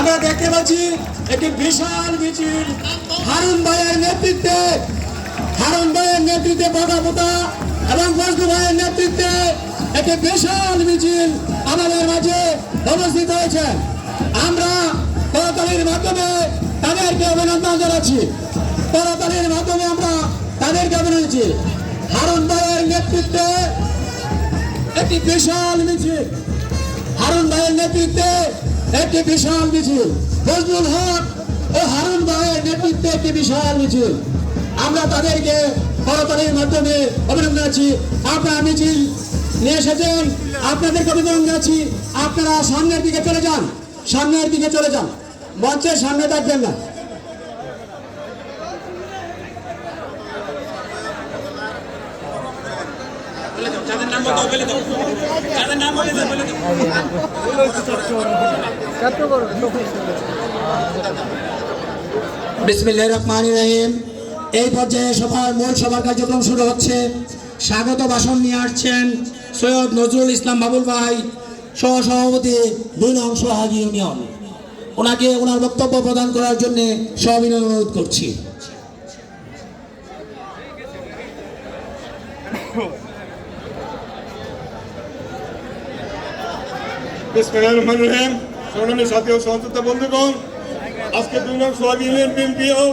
আমরা দেখতে পাচ্ছি একটি বিশাল মিছিল হারুন ভাইয়ের নেতৃত্বে বগাবোতা এবং ফজলু ভাইয়ের নেতৃত্বে একটি বিশাল মিছিল আমাদের মাঝে উপস্থিত হয়েছে। আমরা করতালির মাধ্যমে তাদেরকে অভিনন্দন জানাচ্ছি। করতালির মাধ্যমে আমরা তাদেরকে অভিনন্দন। হারুন ভাইয়ের নেতৃত্বে একটি বিশাল মিছিল, হারুন ভাইয়ের নেতৃত্বে একটি বিশাল মিছিল, ফজলুল হক ও হারুন ভাইয়ের নেতৃত্বে একটি বিশাল মিছিল। আমরা তাদেরকে করতালির মাধ্যমে অভিনন্দন জানাচ্ছি। আপনারা মিছিল নিয়ে এসেছেন, আপনাদেরকে অভিনন্দন জানাচ্ছি। আপনারা সামনের দিকে চলে যান, সামনের দিকে চলে যান, মঞ্চের সামনে থাকবেন না। বিসমিল্লাহির রহমানির রহিম। এই পর্যায়ে সভার কার্যক্রম শুরু হচ্ছে। স্বাগত ভাষণ নিয়ে আসছেন সৈয়দ নজরুল ইসলাম বাবুল ভাই, সহসভাপতি ২ নং সোহাগী ইউনিয়ন। ওনাকে ওনার বক্তব্য প্রদান করার জন্য সবিনয় অনুরোধ করছি। বিসমিল্লাহির রহমানির রহিম। সংগ্রামী সাথী ও সহযোদ্ধা বন্ধুগণ, আজকে ২ নং সোহাগী ইউনিয়ন বিএনপি ও